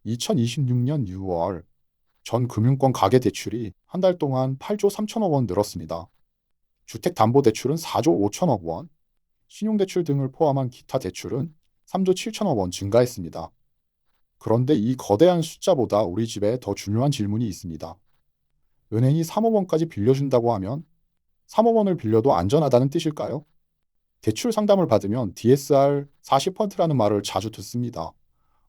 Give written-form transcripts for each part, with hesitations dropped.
2026년 6월 전 금융권 가계대출이 한 달 동안 8조 3천억 원 늘었습니다. 주택담보대출은 4조 5천억 원, 신용대출 등을 포함한 기타 대출은 3조 7천억 원 증가했습니다. 그런데 이 거대한 숫자보다 우리 집에 더 중요한 질문이 있습니다. 은행이 3억 원까지 빌려준다고 하면 3억 원을 빌려도 안전하다는 뜻일까요? 대출 상담을 받으면 DSR 40%라는 말을 자주 듣습니다.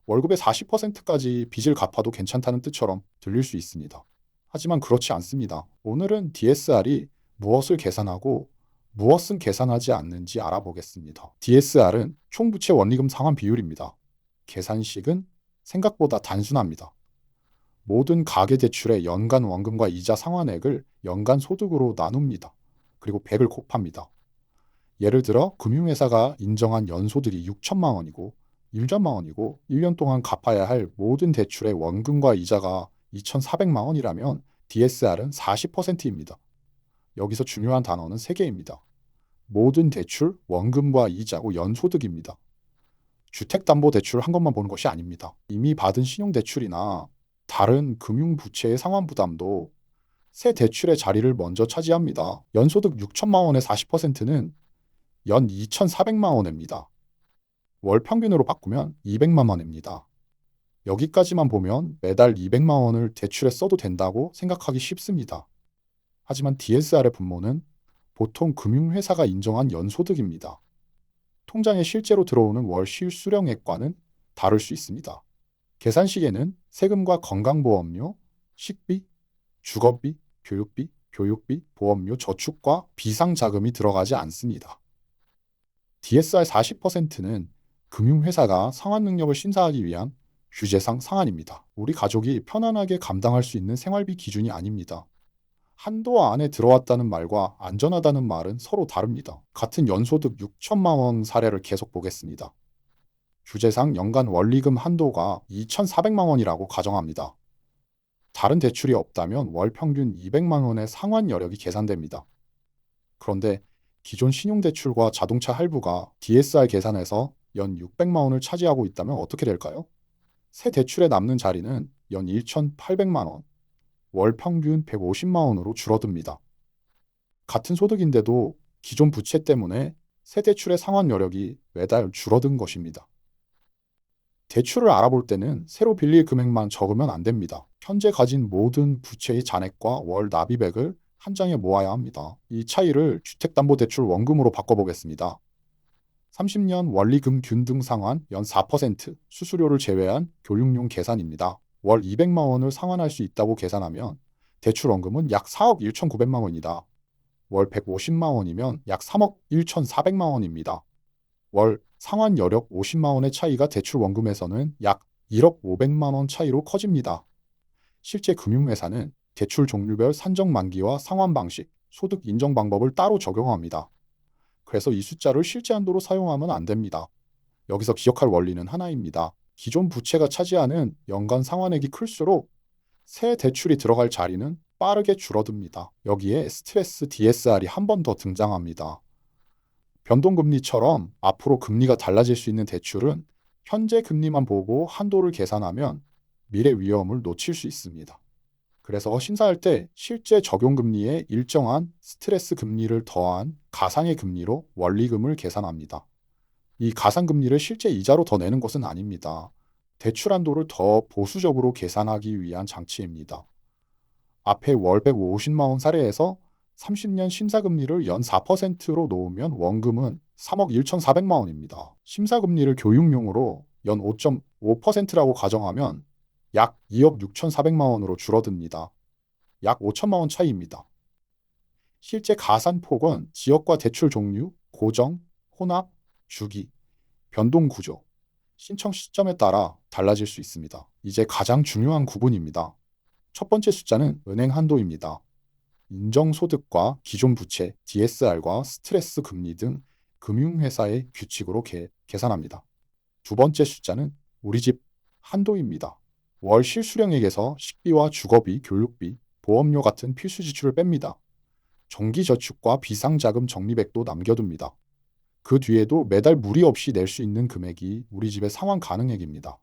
월급의 40%까지 빚을 갚아도 괜찮다는 뜻처럼 들릴 수 있습니다. 하지만 그렇지 않습니다. 오늘은 DSR이 무엇을 계산하고 무엇은 계산하지 않는지 알아보겠습니다. DSR은 총부채 원리금 상환 비율입니다. 계산식은 생각보다 단순합니다. 모든 가계대출의 연간 원금과 이자 상환액을 연간 소득으로 나눕니다. 그리고 100을 곱합니다. 예를 들어 금융회사가 인정한 연소득이 6천만 원이고 1천만 원이고 1년 동안 갚아야 할 모든 대출의 원금과 이자가 2,400만 원이라면 DSR은 40%입니다. 여기서 중요한 단어는 3개입니다. 모든 대출, 원금과 이자고 연소득입니다. 주택담보대출 한 것만 보는 것이 아닙니다. 이미 받은 신용대출이나 다른 금융부채의 상환부담도 새 대출의 자리를 먼저 차지합니다. 연소득 6천만 원의 40%는 연 2,400만 원입니다. 월 평균으로 바꾸면 200만 원입니다. 여기까지만 보면 매달 200만 원을 대출에 써도 된다고 생각하기 쉽습니다. 하지만 DSR의 분모는 보통 금융회사가 인정한 연소득입니다. 통장에 실제로 들어오는 월 실수령액과는 다를 수 있습니다. 계산식에는 세금과 건강보험료, 식비, 주거비, 교육비, 보험료, 저축과 비상자금이 들어가지 않습니다. DSR 40%는 금융회사가 상환 능력을 심사하기 위한 규제상 상한입니다. 우리 가족이 편안하게 감당할 수 있는 생활비 기준이 아닙니다. 한도 안에 들어왔다는 말과 안전하다는 말은 서로 다릅니다. 같은 연소득 6천만 원 사례를 계속 보겠습니다. 규제상 연간 원리금 한도가 2,400만 원이라고 가정합니다. 다른 대출이 없다면 월 평균 200만 원의 상환 여력이 계산됩니다. 그런데 기존 신용대출과 자동차 할부가 DSR 계산에서 연 600만 원을 차지하고 있다면 어떻게 될까요? 새 대출에 남는 자리는 연 1,800만 원, 월 평균 150만 원으로 줄어듭니다. 같은 소득인데도 기존 부채 때문에 새 대출의 상환 여력이 매달 줄어든 것입니다. 대출을 알아볼 때는 새로 빌릴 금액만 적으면 안 됩니다. 현재 가진 모든 부채의 잔액과 월 납입액을 한 장에 모아야 합니다. 이 차이를 주택담보대출 원금으로 바꿔보겠습니다. 30년 원리금 균등 상환 연 4% 수수료를 제외한 교육용 계산입니다. 월 200만 원을 상환할 수 있다고 계산하면 대출 원금은 약 4억 1,900만 원이다. 월 150만 원이면 약 3억 1,400만 원입니다. 월 상환 여력 50만 원의 차이가 대출 원금에서는 약 1억 500만 원 차이로 커집니다. 실제 금융회사는 대출 종류별 산정 만기와 상환 방식, 소득 인정 방법을 따로 적용합니다. 그래서 이 숫자를 실제 한도로 사용하면 안 됩니다. 여기서 기억할 원리는 하나입니다. 기존 부채가 차지하는 연간 상환액이 클수록 새 대출이 들어갈 자리는 빠르게 줄어듭니다. 여기에 스트레스 DSR이 한 번 더 등장합니다. 변동금리처럼 앞으로 금리가 달라질 수 있는 대출은 현재 금리만 보고 한도를 계산하면 미래 위험을 놓칠 수 있습니다. 그래서 심사할 때 실제 적용금리에 일정한 스트레스 금리를 더한 가상의 금리로 원리금을 계산합니다. 이 가상금리를 실제 이자로 더 내는 것은 아닙니다. 대출 한도를 더 보수적으로 계산하기 위한 장치입니다. 앞에 월 150만 원 사례에서 30년 심사금리를 연 4%로 놓으면 원금은 3억 1,400만 원입니다. 심사금리를 교육용으로 연 5.5%라고 가정하면 약 2억 6,400만 원으로 줄어듭니다. 약 5천만 원 차이입니다. 실제 가산폭은 지역과 대출 종류, 고정, 혼합, 주기, 변동 구조, 신청 시점에 따라 달라질 수 있습니다. 이제 가장 중요한 구분입니다. 첫 번째 숫자는 은행 한도입니다. 인정소득과 기존 부채, DSR과 스트레스 금리 등 금융회사의 규칙으로 계산합니다. 두 번째 숫자는 우리 집 한도입니다. 월 실수령액에서 식비와 주거비, 교육비, 보험료 같은 필수 지출을 뺍니다. 정기저축과 비상자금 적립액도 남겨둡니다. 그 뒤에도 매달 무리 없이 낼 수 있는 금액이 우리 집의 상환 가능액입니다.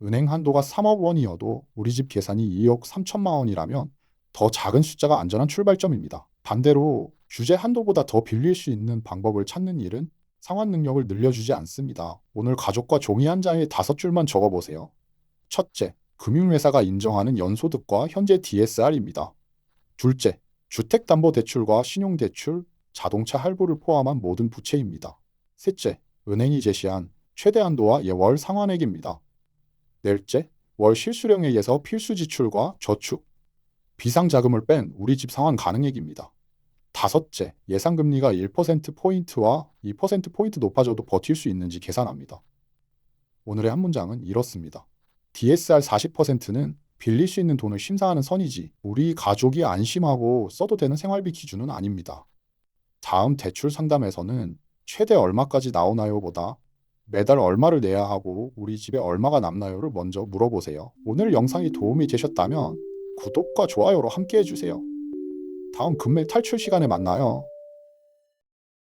은행 한도가 3억 원이어도 우리 집 계산이 2억 3천만 원이라면 더 작은 숫자가 안전한 출발점입니다. 반대로 규제 한도보다 더 빌릴 수 있는 방법을 찾는 일은 상환 능력을 늘려주지 않습니다. 오늘 가족과 종이 한 장에 5줄만 적어보세요. 첫째, 금융회사가 인정하는 연소득과 현재 DSR입니다. 둘째, 주택담보대출과 신용대출, 자동차 할부를 포함한 모든 부채입니다. 셋째, 은행이 제시한 최대 한도와 월 상환액입니다. 넷째, 월 실수령에 의해서 필수 지출과 저축, 비상자금을 뺀 우리 집 상환 가능액입니다. 다섯째, 예상금리가 1%포인트와 2%포인트 높아져도 버틸 수 있는지 계산합니다. 오늘의 한 문장은 이렇습니다. DSR 40%는 빌릴 수 있는 돈을 심사하는 선이지 우리 가족이 안심하고 써도 되는 생활비 기준은 아닙니다. 다음 대출 상담에서는 최대 얼마까지 나오나요? 보다 매달 얼마를 내야 하고 우리 집에 얼마가 남나요를 먼저 물어보세요. 오늘 영상이 도움이 되셨다면 구독과 좋아요로 함께 해주세요. 다음 금매 탈출 시간에 만나요.